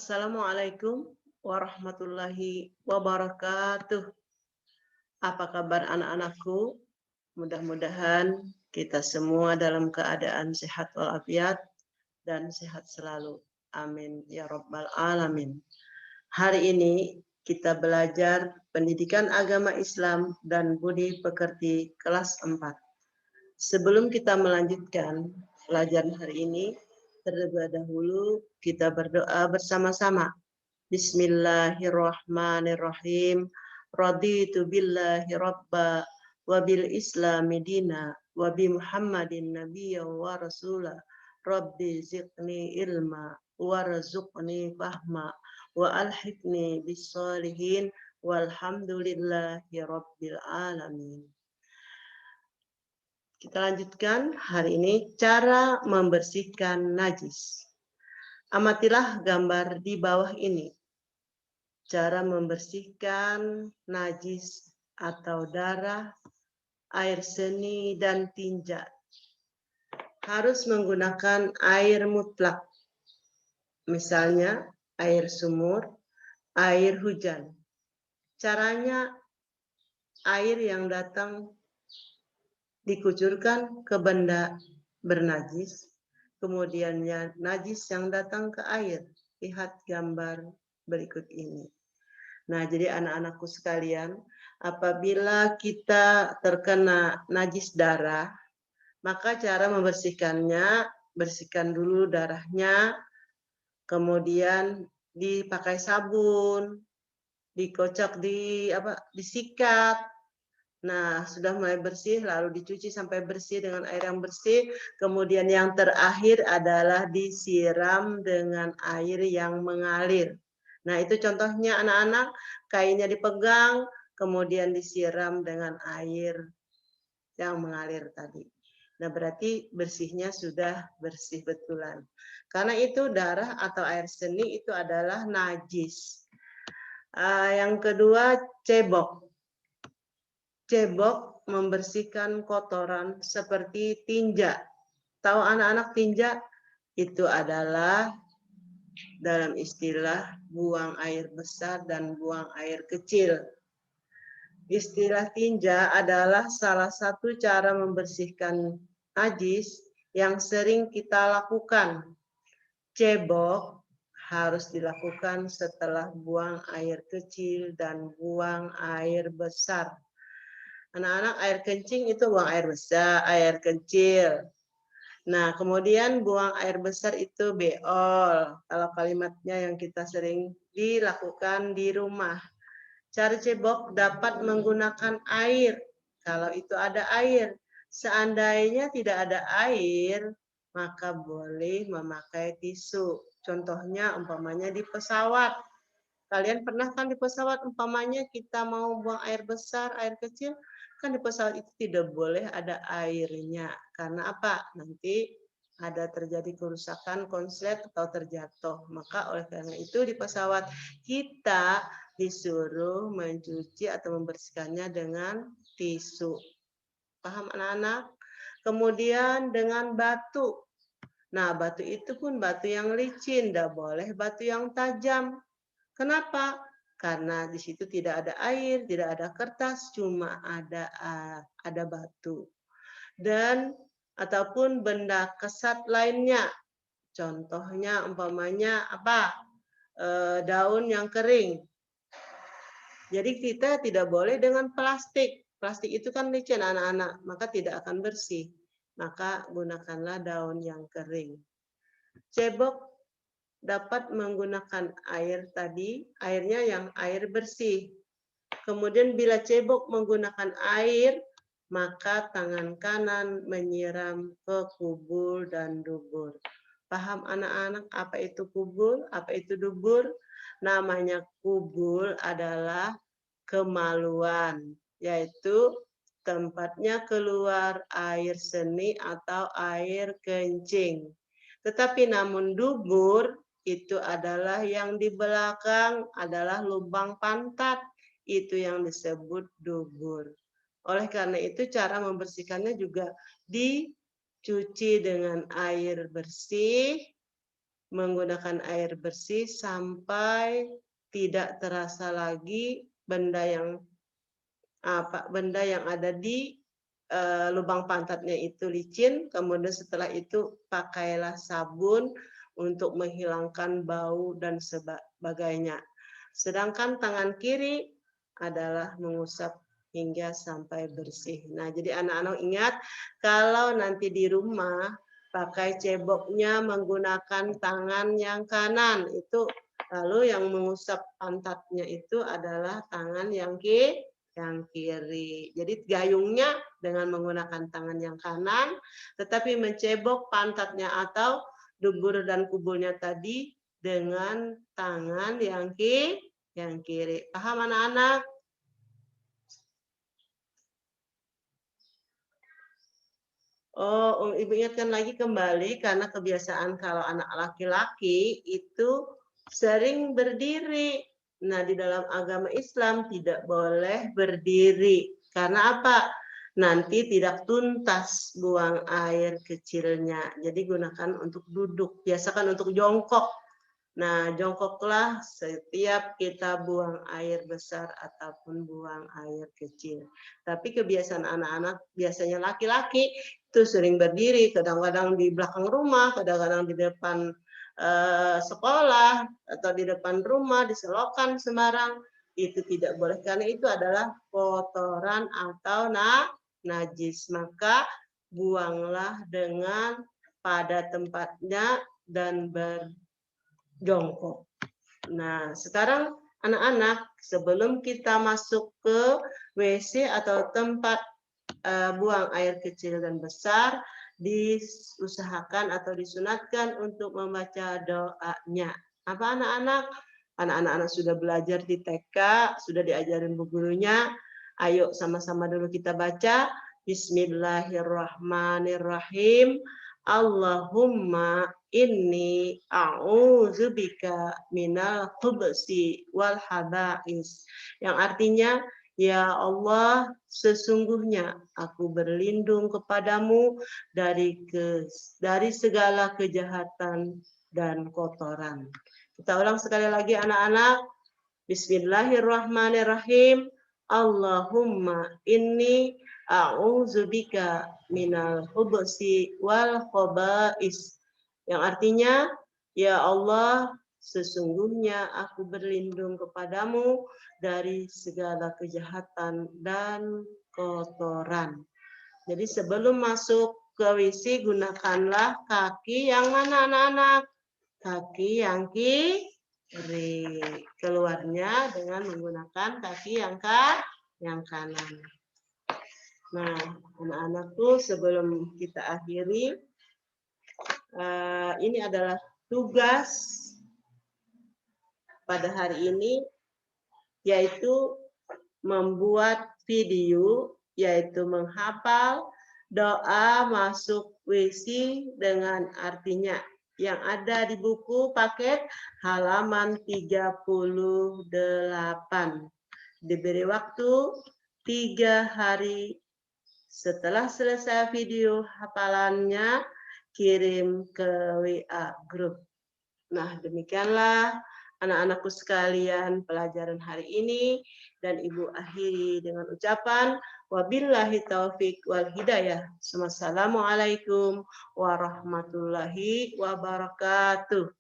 Assalamualaikum warahmatullahi wabarakatuh. Apa kabar anak-anakku? Mudah-mudahan kita semua dalam keadaan sehat walafiat dan sehat selalu. Amin ya rabbal alamin. Hari ini kita belajar pendidikan agama Islam dan budi pekerti kelas 4. Sebelum kita melanjutkan pelajaran hari ini, terlebih dahulu kita berdoa bersama-sama. Bismillahirrahmanirrahim. Raditu billahi rabba wa bil islami dina wa bi Muhammadin nabiyya wa rasula. Rabbi zidni ilma warzuqni fahma wa alhiqni bis salihin walhamdulillahi rabbil alamin. Kita lanjutkan hari ini cara membersihkan najis. Amatilah gambar di bawah ini. Cara membersihkan najis atau darah, air seni, dan tinja. Harus menggunakan air mutlak. Misalnya air sumur, air hujan. Caranya air yang datang dikucurkan ke benda bernajis, kemudian najis yang datang ke air. Lihat gambar berikut ini. Nah, jadi anak-anakku sekalian, apabila kita terkena najis darah, maka cara membersihkannya, bersihkan dulu darahnya, kemudian dipakai sabun, dikocok, disikat. Nah, sudah mulai bersih, lalu dicuci sampai bersih dengan air yang bersih. Kemudian yang terakhir adalah disiram dengan air yang mengalir. Nah, itu contohnya anak-anak, kainnya dipegang, kemudian disiram dengan air yang mengalir tadi. Nah, berarti bersihnya sudah bersih betulan. Karena itu darah atau air seni itu adalah najis. Yang kedua, cebok. Cebok membersihkan kotoran seperti tinja. Tahu anak-anak tinja? Itu adalah dalam istilah buang air besar dan buang air kecil. Istilah tinja adalah salah satu cara membersihkan najis yang sering kita lakukan. Cebok harus dilakukan setelah buang air kecil dan buang air besar. Anak-anak, air kencing itu buang air besar, air kecil. Nah, kemudian buang air besar itu beol. Kalau kalimatnya yang kita sering dilakukan di rumah. Cara cebok dapat menggunakan air. Kalau itu ada air. Seandainya tidak ada air, maka boleh memakai tisu. Contohnya umpamanya di pesawat. Kalian pernah kan di pesawat umpamanya kita mau buang air besar, air kecil, kan di pesawat itu tidak boleh ada airnya. Karena apa? Nanti ada terjadi kerusakan konslet atau terjatuh. Maka oleh karena itu di pesawat kita disuruh mencuci atau membersihkannya dengan tisu. Paham anak-anak? Kemudian dengan batu. Nah, batu itu pun batu yang licin, tidak boleh batu yang tajam. Kenapa? Karena di situ tidak ada air, tidak ada kertas, cuma ada batu. Dan ataupun benda kesat lainnya. Contohnya umpamanya apa? Daun yang kering. Jadi kita tidak boleh dengan plastik. Plastik itu kan licin anak-anak, maka tidak akan bersih. Maka gunakanlah daun yang kering. Cebok dapat menggunakan air tadi, airnya yang air bersih. Kemudian bila cebok menggunakan air, maka tangan kanan menyiram ke kubul dan dubur. Paham anak-anak apa itu kubul, apa itu dubur? Namanya kubul adalah kemaluan, yaitu tempatnya keluar air seni atau air kencing. Tetapi namun dubur itu adalah yang di belakang adalah lubang pantat. Itu yang disebut dubur. Oleh karena itu cara membersihkannya juga dicuci dengan air bersih, menggunakan air bersih sampai tidak terasa lagi benda yang ada di lubang pantatnya itu licin. Kemudian setelah itu pakailah sabun untuk menghilangkan bau dan sebagainya. Sedangkan tangan kiri adalah mengusap hingga sampai bersih. Nah, jadi anak-anak ingat kalau nanti di rumah pakai ceboknya menggunakan tangan yang kanan itu, lalu yang mengusap pantatnya itu adalah tangan yang kiri. Jadi gayungnya dengan menggunakan tangan yang kanan, tetapi mencebok pantatnya atau dubur dan kubulnya tadi dengan tangan yang kiri. Paham anak-anak? Oh, Ibu ingatkan lagi kembali karena kebiasaan kalau anak laki-laki itu sering berdiri. Nah, di dalam agama Islam tidak boleh berdiri. Karena apa? Nanti tidak tuntas buang air kecilnya. Jadi gunakan untuk duduk. Biasakan untuk jongkok. Nah, jongkoklah setiap kita buang air besar ataupun buang air kecil. Tapi kebiasaan anak-anak, biasanya laki-laki, itu sering berdiri, kadang-kadang di belakang rumah, kadang-kadang di depan sekolah, atau di depan rumah, di selokan sembarang. Itu tidak boleh, karena itu adalah kotoran atau najis. Maka buanglah dengan pada tempatnya dan berjongkok. Nah, sekarang anak-anak, sebelum kita masuk ke WC atau tempat buang air kecil dan besar, diusahakan atau disunatkan untuk membaca doanya. Apa anak-anak? Anak-anak sudah belajar di TK, sudah diajarin bu gurunya. Ayo sama-sama dulu kita baca. Bismillahirrahmanirrahim. Allahumma inni a'udzubika minal khubusi wal haba'is. Yang artinya, ya Allah, sesungguhnya aku berlindung kepadamu dari segala kejahatan dan kotoran. Kita ulang sekali lagi anak-anak. Bismillahirrahmanirrahim. Allahumma inni a'udzubika minal khubusi wal khaba'is. Yang artinya, ya Allah, sesungguhnya aku berlindung kepadamu dari segala kejahatan dan kotoran. Jadi sebelum masuk ke WC, gunakanlah kaki yang mana anak-anak? Kaki yang kiri. Keluarnya dengan menggunakan kaki yang kanan. Nah, anak-anakku, sebelum kita akhiri, ini adalah tugas pada hari ini, yaitu membuat video, yaitu menghafal doa masuk WC dengan artinya yang ada di buku paket halaman 38. Diberi waktu 3 hari. Setelah selesai video hafalannya, kirim ke WA grup. Nah, demikianlah anak-anakku sekalian pelajaran hari ini, dan Ibu akhiri dengan ucapan wabillahi taufik wal hidayah. Wassalamualaikum warahmatullahi wabarakatuh.